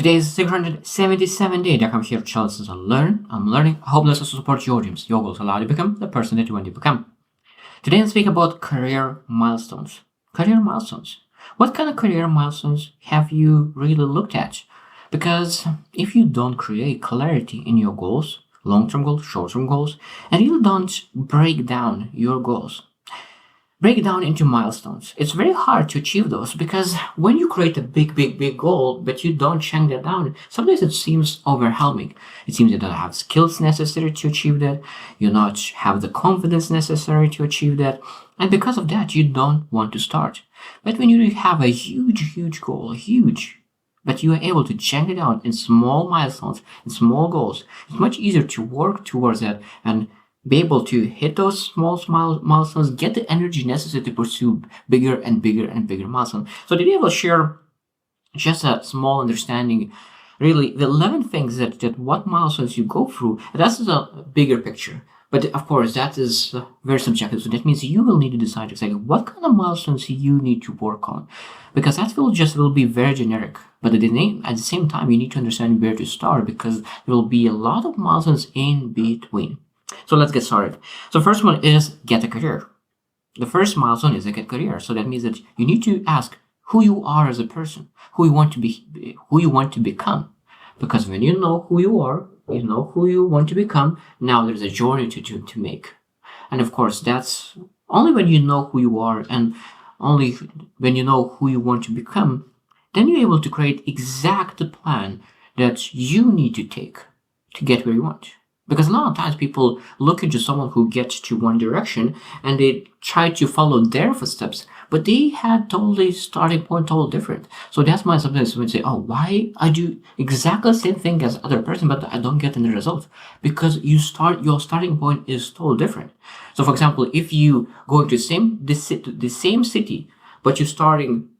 Today is 677 day that I'm here to tell us to learn. I'm learning. I hope this will support your dreams. Your goals allow you to become the person that you want to become. Today I speak about career milestones. Career milestones. What kind of career milestones have you really looked at? Because if you don't create clarity in your goals, long-term goals, short-term goals, and you don't break down your goals, break it down into milestones. It's very hard to achieve those because when you create a big goal, but you don't chunk that down, sometimes it seems overwhelming. It seems you don't have skills necessary to achieve that. You not have the confidence necessary to achieve that. And because of that, you don't want to start. But when you have a huge goal, but you are able to chunk it down in small milestones, in small goals, it's much easier to work towards that and be able to hit those small milestones, get the energy necessary to pursue bigger and bigger milestones. So today I will share just a small understanding, really the 11 things that what milestones you go through. That's a bigger picture. But of course, that is very subjective. So that means you will need to decide exactly what kind of milestones you need to work on. Because that will be very generic. But at the same time, you need to understand where to start because there will be a lot of milestones in between. So let's get started. So first one is get a career. The first milestone is a get career. So that means that you need to ask who you are as a person, who you want to be, who you want to become. Because when you know who you are, you know who you want to become. Now there's a journey to make. And of course, that's only when you know who you are and only when you know who you want to become, then you're able to create exact the plan that you need to take to get where you want. Because a lot of times people look into someone who gets to one direction and they try to follow their footsteps, but they had totally starting point totally different. So that's why sometimes we say, oh, why I do exactly the same thing as other person, but I don't get any results? Because your starting point is totally different. So for example, if you go into the same city, but you're starting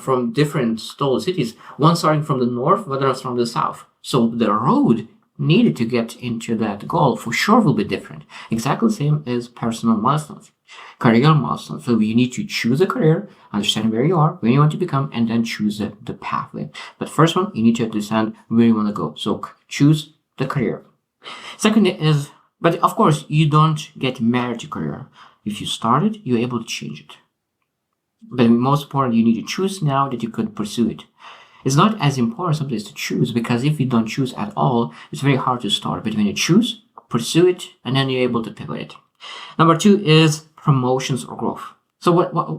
from different cities, one starting from the north, one from the south. So the road needed to get into that goal for sure will be different. Exactly the same as personal milestones, career milestones. So you need to choose a career, understand where you are, where you want to become, and then choose the pathway. But first one, you need to understand where you want to go. So choose the career. Second is, but of course, you don't get married to career. If you start it, you're able to change it. But most important, you need to choose now that you could pursue it. It's not as important sometimes to choose because if you don't choose at all, it's very hard to start. But when you choose, pursue it, and then you're able to pivot it. Number 2 is promotions or growth. So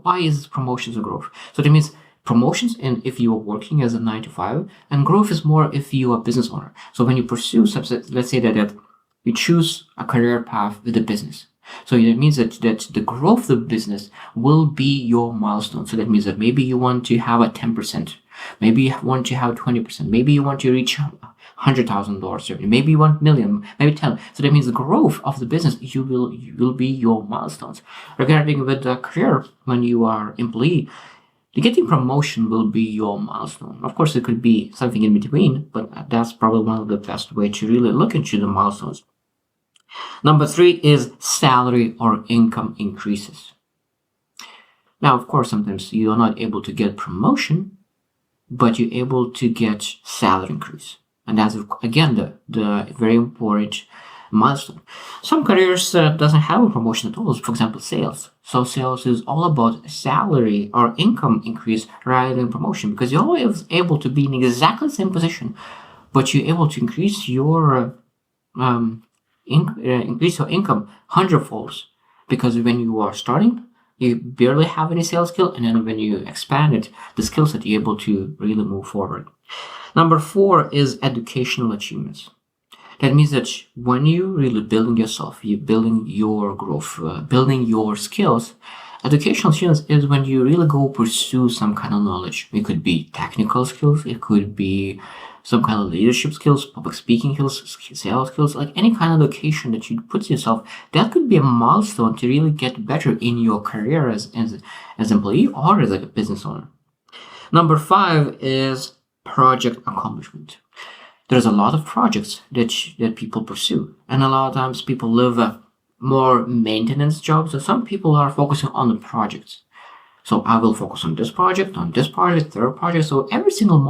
why is promotions or growth? So that means promotions and if you are working as a 9 to 5, and growth is more if you are a business owner. So when you pursue something, let's say that you choose a career path with a business. So that means that the growth of the business will be your milestone. So that means that maybe you want to have a 10%. Maybe you want to have 20%. Maybe you want to reach $100,000. Maybe you want million. Maybe 10. So that means the growth of the business you will be your milestones. Regarding with the career, when you are employee, getting promotion will be your milestone. Of course, it could be something in between, but that's probably one of the best way to really look into the milestones. Number 3 is salary or income increases. Now, of course, sometimes you are not able to get promotion, but you're able to get salary increase. And that's, again, the very important milestone. Some careers doesn't have a promotion at all. For example, sales. So sales is all about salary or income increase rather than promotion because you're always able to be in exactly the same position, but you're able to increase your income 100-folds because when you are starting, you barely have any sales skill, and then when you expand it, the skill set, you're able to really move forward. Number 4 is educational achievements. That means that when you're really building yourself, you're building your growth, building your skills, educational achievements is when you really go pursue some kind of knowledge. It could be technical skills, it could be some kind of leadership skills, public speaking skills, sales skills, like any kind of location that you put yourself, that could be a milestone to really get better in your career as employee or as a business owner. Number 5 is project accomplishment. There's a lot of projects that people pursue, and a lot of times people live more maintenance jobs, so some people are focusing on the projects. So I will focus on this project, third project. So every single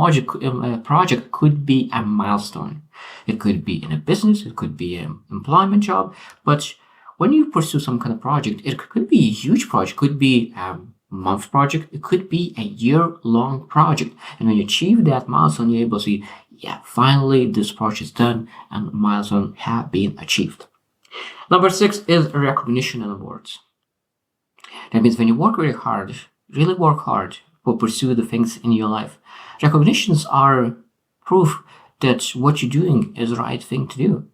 project could be a milestone. It could be in a business, it could be an employment job. But when you pursue some kind of project, it could be a huge project, could be a month project, it could be a year-long project. And when you achieve that milestone, you're able to see, yeah, finally this project is done and milestone have been achieved. Number 6 is recognition and awards. That means when you work really hard to pursue the things in your life, recognitions are proof that what you're doing is the right thing to do.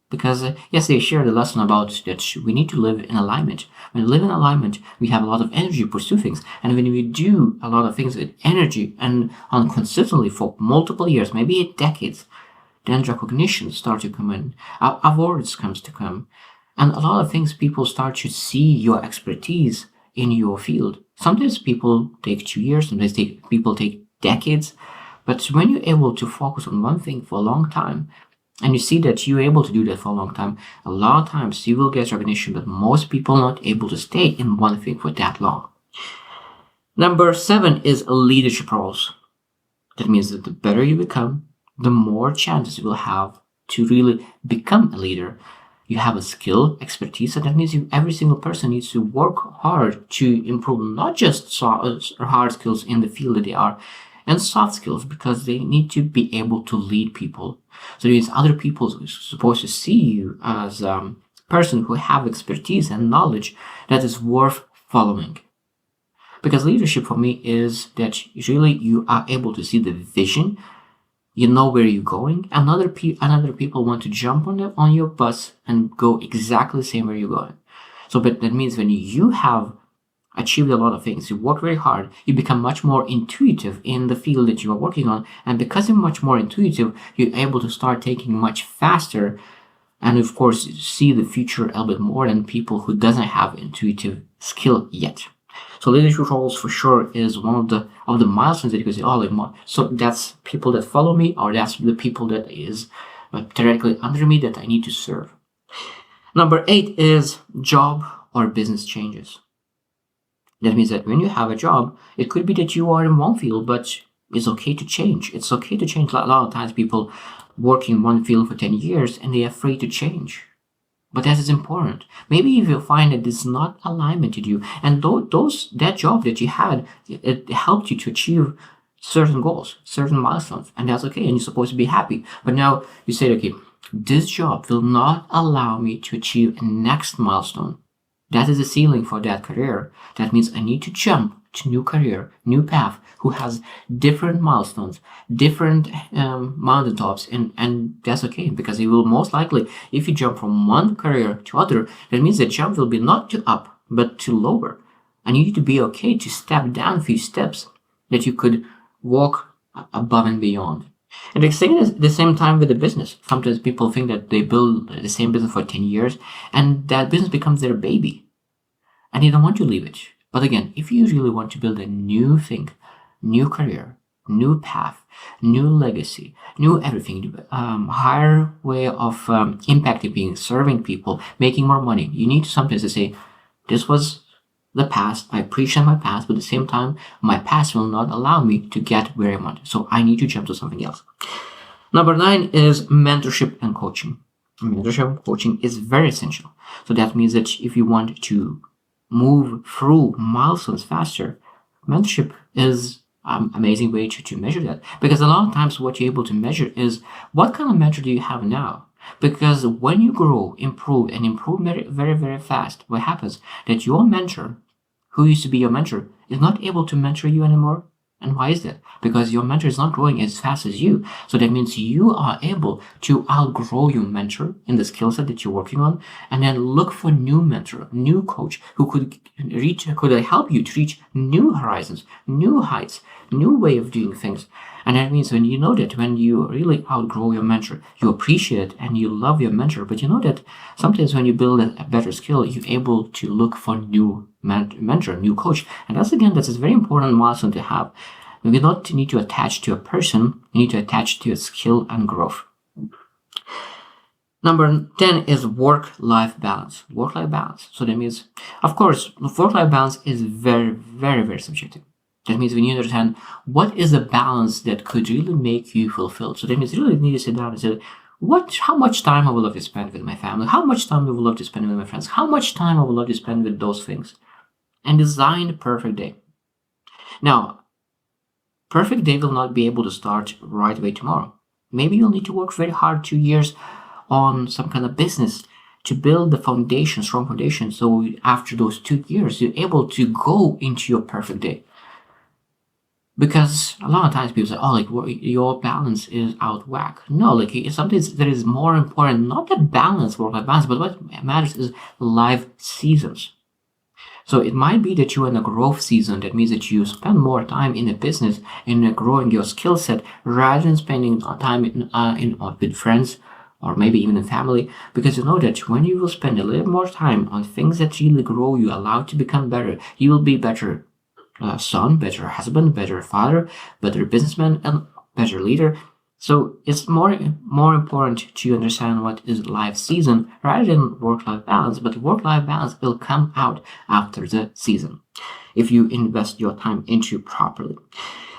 Because yes, they share the lesson about that we need to live in alignment. When we live in alignment, we have a lot of energy to pursue things. And when we do a lot of things with energy and consistently for multiple years, maybe decades, then recognition starts to come in. Awards comes to come. And a lot of things, people start to see your expertise in your field. Sometimes people take 2 years, sometimes people take decades. But when you're able to focus on one thing for a long time, and you see that you're able to do that for a long time, a lot of times you will get recognition, but most people are not able to stay in one thing for that long. Number 7 is leadership roles. That means that the better you become, the more chances you will have to really become a leader. You have a skill, expertise, and that means every single person needs to work hard to improve not just hard skills in the field that they are, and soft skills, because they need to be able to lead people. So it means other people are supposed to see you as a person who have expertise and knowledge that is worth following. Because leadership for me is that really you are able to see the vision, you know where you're going, and other people want to jump on your bus and go exactly the same where you're going. So but that means when you have achieved a lot of things, you work very hard, you become much more intuitive in the field that you are working on, and because you're much more intuitive, you're able to start taking much faster, and of course see the future a little bit more than people who doesn't have intuitive skill yet. So leadership roles for sure is one of the milestones that you can say, oh, so that's people that follow me, or that's the people that is theoretically under me that I need to serve. Number 8 is job or business changes. That means that when you have a job, it could be that you are in one field, but it's okay to change. It's okay to change. A lot of times people work in one field for 10 years and they're afraid to change. But that is important. Maybe if you find that it's not alignment to you, and that job that you had, it helped you to achieve certain goals, certain milestones, and that's okay, and you're supposed to be happy. But now you say, okay, this job will not allow me to achieve a next milestone. That is the ceiling for that career. That means I need to jump to new career, new path, who has different milestones, different mountaintops, and that's okay, because it will most likely, if you jump from one career to other, that means the jump will be not to up, but to lower. And you need to be okay to step down a few steps that you could walk above and beyond. And at the same time with the business. Sometimes people think that they build the same business for 10 years and that business becomes their baby. And they don't want to leave it. But again, if you really want to build a new thing, new career, new path, new legacy, new everything, higher way of impacting being, serving people, making more money, you need sometimes to say, this was the past, I appreciate my past, but at the same time, my past will not allow me to get where I want. So I need to jump to something else. Number 9 is mentorship and coaching. Mentorship and coaching is very essential. So that means that if you want to move through milestones faster, mentorship is an amazing way to measure that. Because a lot of times what you're able to measure is what kind of mentor do you have now? Because when you grow, improve very, very, very fast, what happens? That your mentor, who used to be your mentor, is not able to mentor you anymore. And why is that? Because your mentor is not growing as fast as you. So that means you are able to outgrow your mentor in the skill set that you're working on, and then look for new mentor, new coach who could help you to reach new horizons, new heights, new way of doing things. And that means when you know that, when you really outgrow your mentor, you appreciate it and you love your mentor, but you know that sometimes when you build a better skill, you're able to look for new mentor, new coach. And that's a very important milestone to have. You do not need to attach to a person, you need to attach to a skill and growth. Number 10 is work-life balance. Work-life balance. So that means, of course, work-life balance is very, very, very subjective. That means we need to understand what is the balance that could really make you fulfilled. So that means you really need to sit down and say, how much time I would love to spend with my family? How much time I would love to spend with my friends? How much time I would love to spend with those things? And design the perfect day. Now, perfect day will not be able to start right away tomorrow. Maybe you'll need to work very hard 2 years on some kind of business to build the foundation, strong foundation. So after those 2 years, you're able to go into your perfect day. Because a lot of times people say, oh, like your balance is out whack. No, like it's something that is more important, not the balance, work-life balance, but what matters is life seasons. So it might be that you're in a growth season. That means that you spend more time in the business and growing your skill set rather than spending time with friends or maybe even in family. Because you know that when you will spend a little more time on things that really grow you, allow you to become better, you will be better son, better husband, better father, better businessman, and better leader. So it's more important to understand what is life season rather than work-life balance. But work-life balance will come out after the season if you invest your time into properly.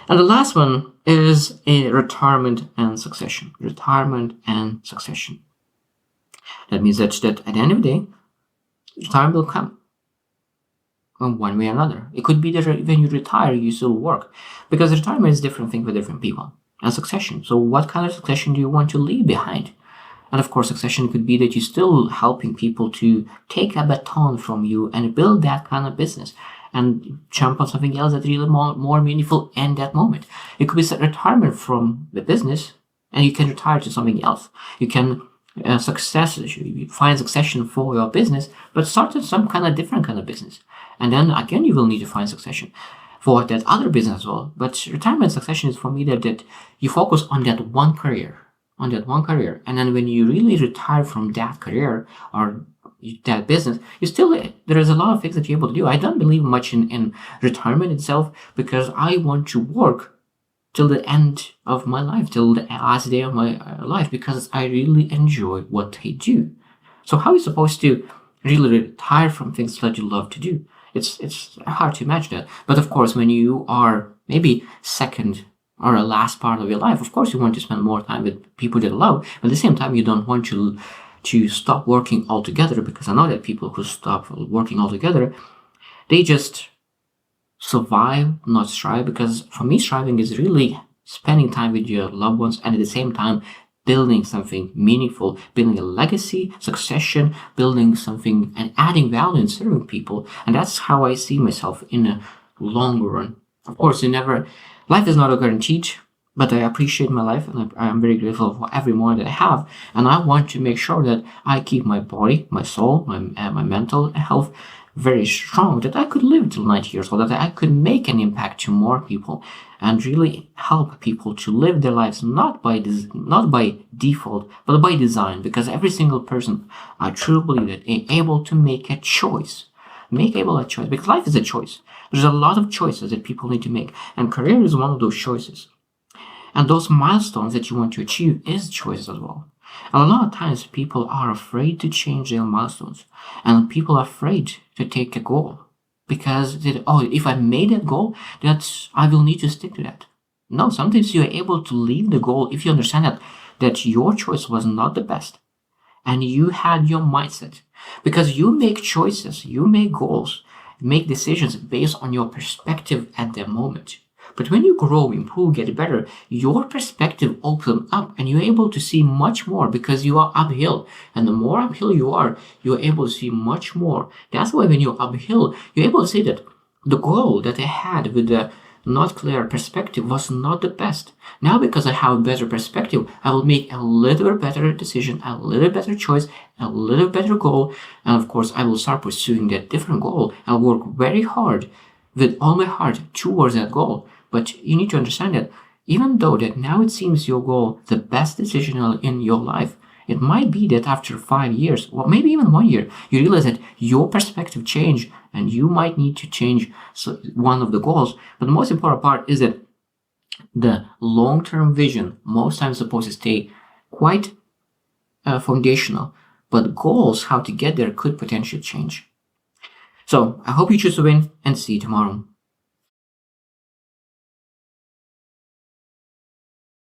And the last one is a retirement and succession. Retirement and succession. That means that at the end of the day, retirement will come. One way or another. It could be that when you retire, you still work. Because retirement is a different thing for different people. And succession. So what kind of succession do you want to leave behind? And of course, succession could be that you're still helping people to take a baton from you and build that kind of business and jump on something else that's really more meaningful in that moment. It could be retirement from the business and you can retire to something else. You can find succession for your business, but start some kind of different kind of business. And then again, you will need to find succession for that other business as well. But retirement succession is for me that you focus on that one career. And then when you really retire from that career or that business, there is a lot of things that you're able to do. I don't believe much in retirement itself because I want to work till the end of my life, till the last day of my life, because I really enjoy what I do. So how are you supposed to really retire from things that you love to do? It's hard to imagine that. But of course, when you are maybe second or a last part of your life, of course you want to spend more time with people that you love. But at the same time, you don't want to stop working altogether, because I know that people who stop working altogether, they just survive, not strive. Because for me, striving is really spending time with your loved ones and at the same time building something meaningful, building a legacy, succession, building something and adding value and serving people. And that's how I see myself in the long run. Of course, life is not a guaranteed, but I appreciate my life and I'm very grateful for every moment that I have. And I want to make sure that I keep my body, my soul, my mental health very strong, that I could live till 90 years old, that I could make an impact to more people and really help people to live their lives not by default, but by design. Because every single person, I truly believe that is able to make a choice. Because life is a choice. There's a lot of choices that people need to make, and career is one of those choices. And those milestones that you want to achieve is choices as well. And a lot of times people are afraid to change their milestones, and people are afraid to take a goal because if I made that goal, I will need to stick to that. No, sometimes you're able to leave the goal if you understand that your choice was not the best and you had your mindset. Because you make choices, you make goals, make decisions based on your perspective at the moment. But when you grow, improve, get better, your perspective opens up and you're able to see much more because you are uphill. And the more uphill you are, you're able to see much more. That's why when you're uphill, you're able to see that the goal that I had with the not clear perspective was not the best. Now, because I have a better perspective, I will make a little bit better decision, a little better choice, a little better goal. And of course, I will start pursuing that different goal. I'll work very hard with all my heart towards that goal. But you need to understand that even though that now it seems your goal the best decision in your life, it might be that after 5 years, or maybe even 1 year, you realize that your perspective changed and you might need to change one of the goals. But the most important part is that the long-term vision most times supposed to stay quite foundational, but goals, how to get there, could potentially change. So I hope you choose to win, and see you tomorrow.